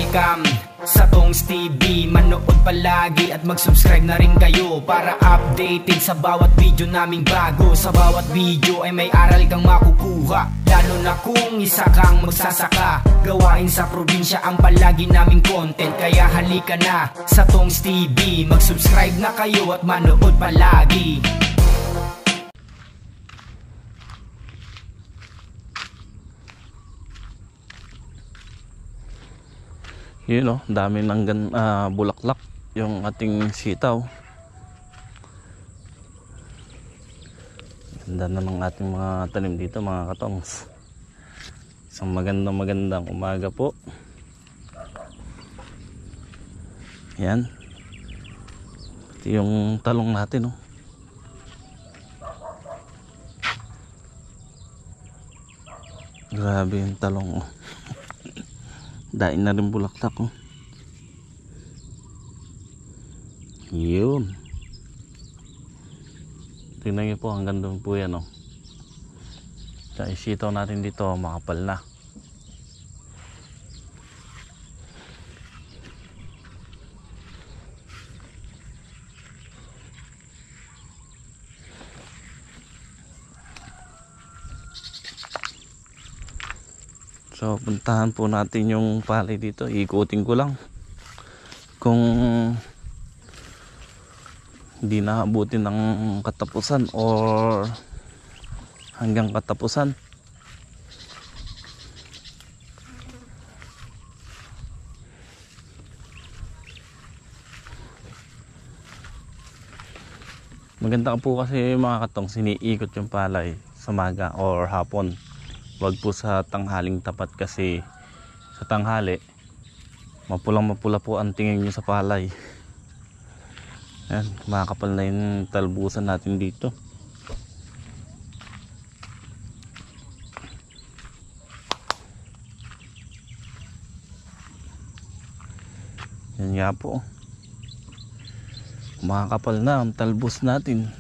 welcome sa Tongs TV. Manood palagi at mag-subscribe na rin kayo para updated sa bawat video naming bago. Sa bawat video ay may aral kang makukuha, lalo na kung isa kang magsasaka. Gawain sa probinsya ang palagi naming content, kaya halika na sa Tongs TV. Mag-subscribe na kayo at manood palagi. Yun o, dami ng bulaklak yung ating sitaw. Ganda na ng ating mga tanim dito mga katongs. Isang magandang umaga po. Yan. Ito yung talong natin o. Grabe yung talong o. Dain na rin bulaklak oh. Yun. Tingnan nyo po, hanggang doon po yan oh. Sa isitaw natin dito, makapal na. So puntahan po natin yung palay dito. Ikutin ko lang kung hindi naabutin ng katapusan or hanggang katapusan. Maganda po kasi mga katong siniikot yung palay sa maga or hapon. Wag po sa tanghaling tapat kasi sa tanghali mapula po ang tingin nyo sa palay. Yan, makakapal na yung talbusan natin dito. Yan nga po, makakapal na ang talbus natin.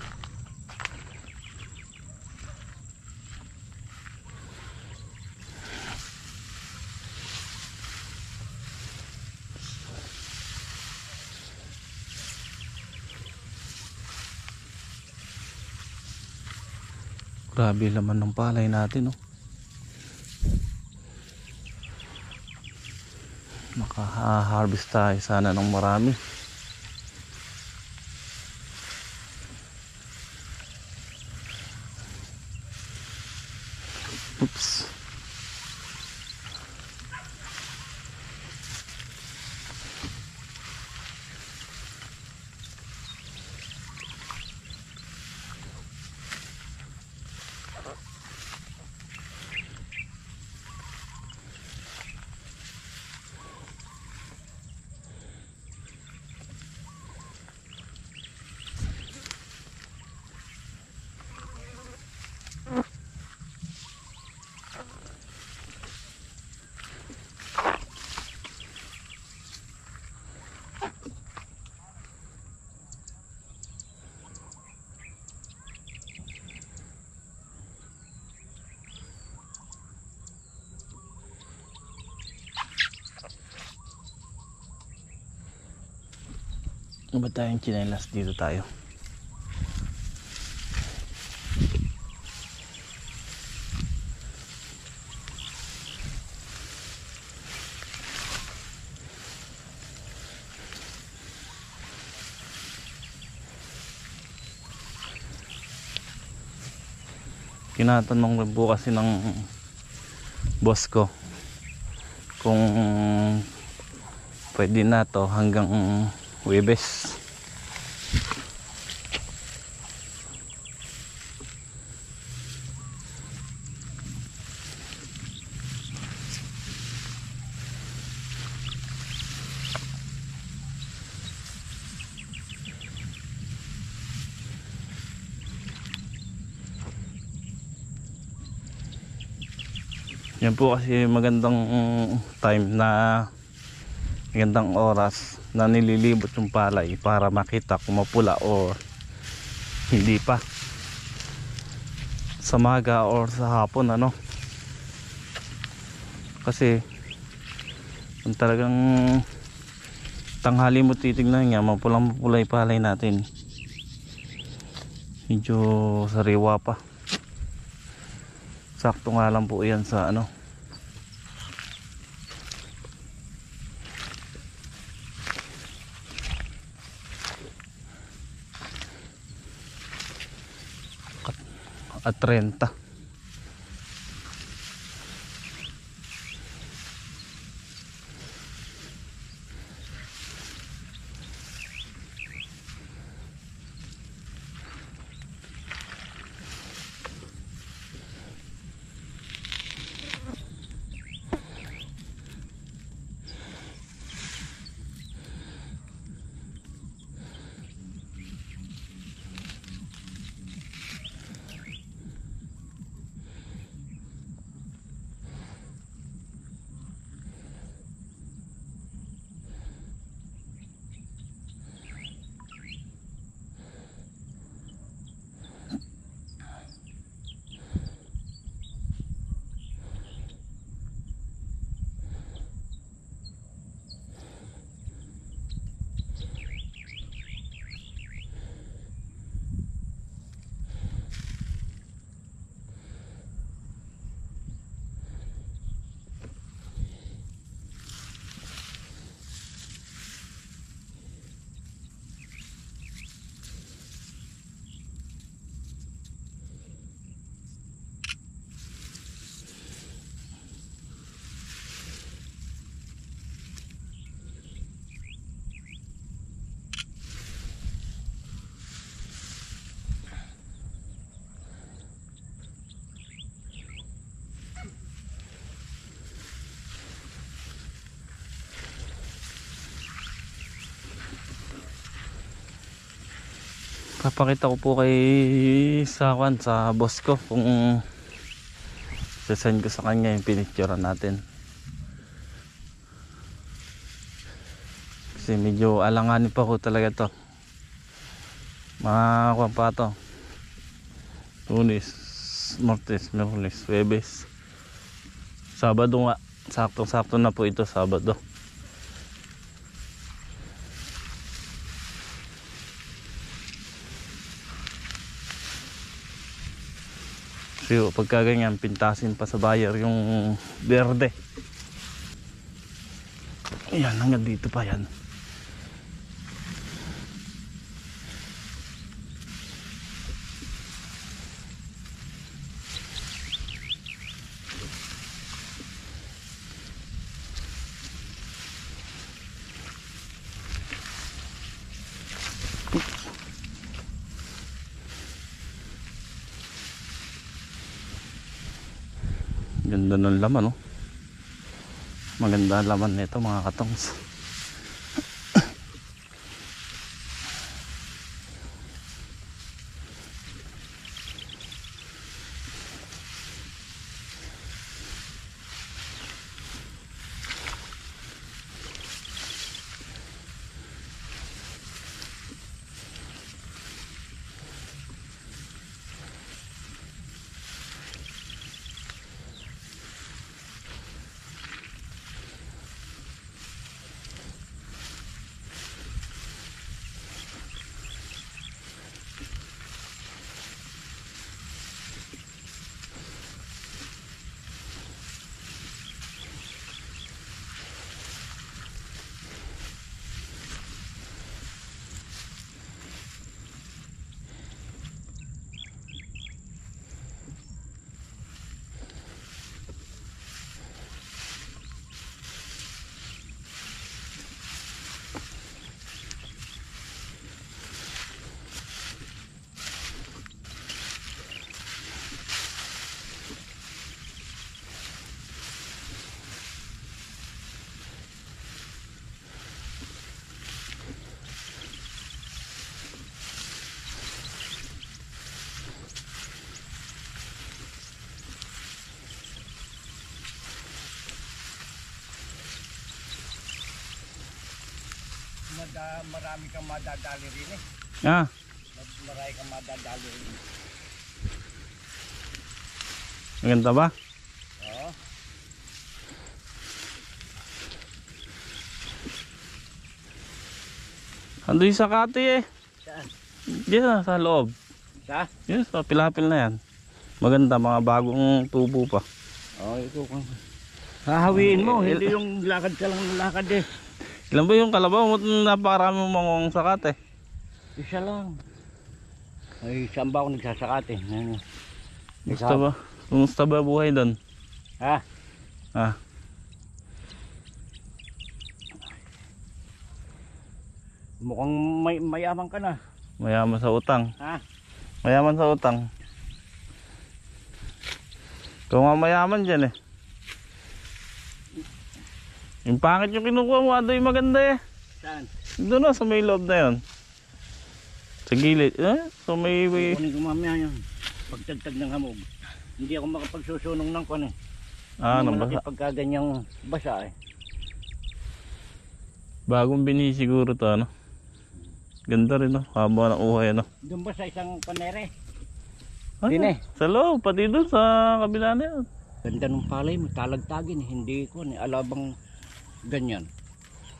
Grabe laman ng palay natin oh. Maka-harvest tayo sana ng marami. Oops. Ano ba tayong chinelas dito tayo? Tinatanong rin po kasi ng boss ko kung pwede na to hanggang Huwebes. Yan po kasi magandang time na magandang oras na nililibot yung palay para makita kung mapula o hindi pa sa maga or sa hapon ano. Kasi Kung talagang tanghali mo titignan nga, mapulang mapulay palay natin. Medyo sariwa pa. Sakto nga lang po yan sa ano, at 30. Papakita ko po kay sa boss ko kung sasend ko sa kanya yung pinicturean natin, kasi medyo alanganin pa ko talaga to. Mga kuwan pa to, Lunes, Martes, Miyerkules, Huwebes, Sabado nga. Saktong-sakto na po ito, Sabado. So, pagka ganyan, pintasin pa sa buyer yung berde. Ayan, hanggang dito pa yan. Ganda ng laman, oh. Maganda ang laman nito, mga katongs. Marami kang madadali rin eh. Ah, Marami kang madadali rin. maganda ba? Oo. Ando yung sakati eh. Saan? Diyan sa loob. Sa? Yan, sa pilapil na yan. Maganda, mga bagong tubo pa. Oh, ito kang hahawiin mo, hindi yung lakad ka lang lakad eh. Ilan ba yung kalabaw? Napakarami mong mangong sakat eh. Isa lang. Ay, saan ba ako nagsasakat eh? Kumusta ba buhay doon? Ha? Ah. Mukhang mayaman ka na. Mayaman sa utang. Ha? Mayaman sa utang. Ikaw nga mayaman dyan eh. Yung pangit yung kinukuha mo, ado yung maganda eh. Saan? Doon na sa may loob na yun. Sa gilid. So may... Kunin ko mamaya yun. Pagtagtag ng hamog. Hindi ako makapagsusunong ng kwan eh. Nabasa. Pagkaganyang basa eh. Bagong bini siguro to ano. Ganda rin no. Haba ng uhay ano. Doon ba sa isang panere? Ay, Din eh. sa loob, pati doon sa kabila na yun. Ganda ng palay mo, talagtagin eh. Hindi ko eh. Alabang ganyan.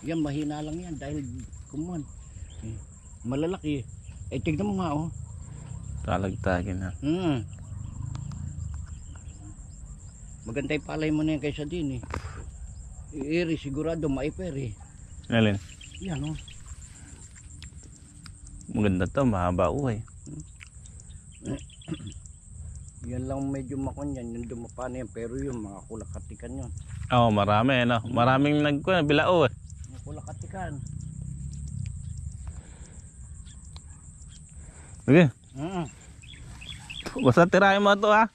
Yan, mahina lang yan dahil kumuhan. Eh, malalaki eh. Eh, tignan mo nga oh. Talagtagin ha. Maganda yung palay mo na yan kaysa din eh. Iri sigurado maiper eh. Alin? Yan oh. Maganda to, mahaba uhay. Yan lang medyo makon yan, yung dumapa na yan. Pero yung mga kulakatikan yun. Oo, marami ano. Maraming bilao eh. Mga kulakatikan. Sige. Mm. Basta tirahin mo to ha.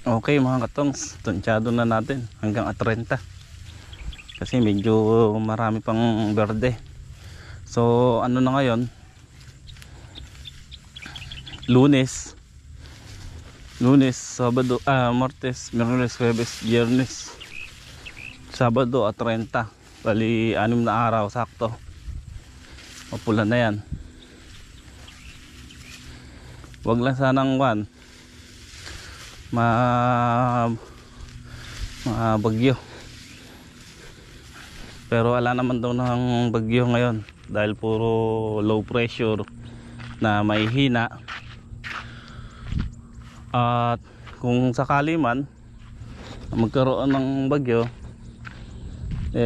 Okay mga katongs, tansyado na natin hanggang 30 kasi medyo marami pang berde. So ano na ngayon, Lunes, Sabado, Martes, Miyerkules, Huwebes, Biyernes, Sabado at 30. Bali 6 na araw sakto. Mapula na yan. Wag lang sanang bagyo, pero wala naman daw ng bagyo ngayon dahil puro low pressure na mahihina. At kung sakali man magkaroon ng bagyo,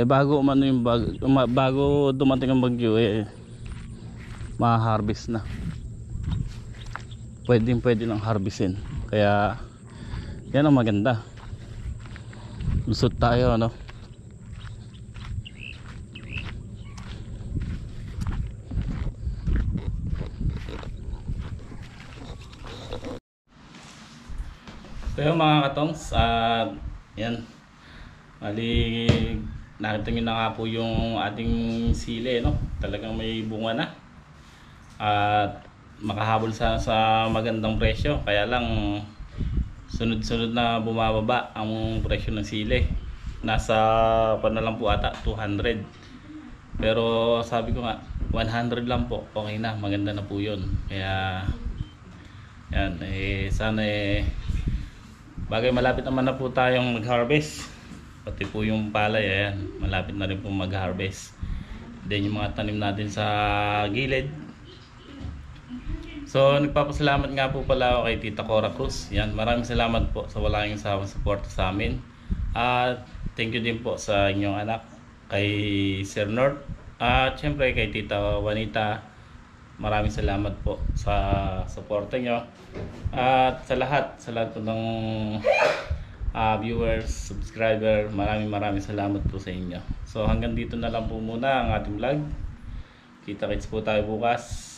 bago dumating ang bagyo ma-harvest na, pwede nang harvestin. Kaya yan ang maganda, lusot tayo ano. So yung mga katongs, yan, bali nakita nyo na nga po yung ating sili no? Talagang may bunga na at makahabol sa magandang presyo. Kaya lang sunod-sunod na bumababa ang presyo ng sili. Nasa na lang po ata 200. Pero sabi ko nga 100 lang po, okay na, maganda na po yun. Kaya yan, sana bagay malapit naman na po tayong mag-harvest. Pati po yung palay, ayan, malapit na rin po mag-harvest. Then yung mga tanim natin sa gilid. So nagpapasalamat nga po pala ako kay Tita Cora Cruz. Yan, maraming salamat po sa walang sawang suporta sa amin. At thank you din po sa inyong anak, kay Sir North. At syempre kay Tita Juanita, maraming salamat po sa suporta nyo. At sa lahat po ng viewers, subscriber, maraming salamat po sa inyo. So hanggang dito na lang po muna ang ating vlog. Kita-kits po tayo bukas.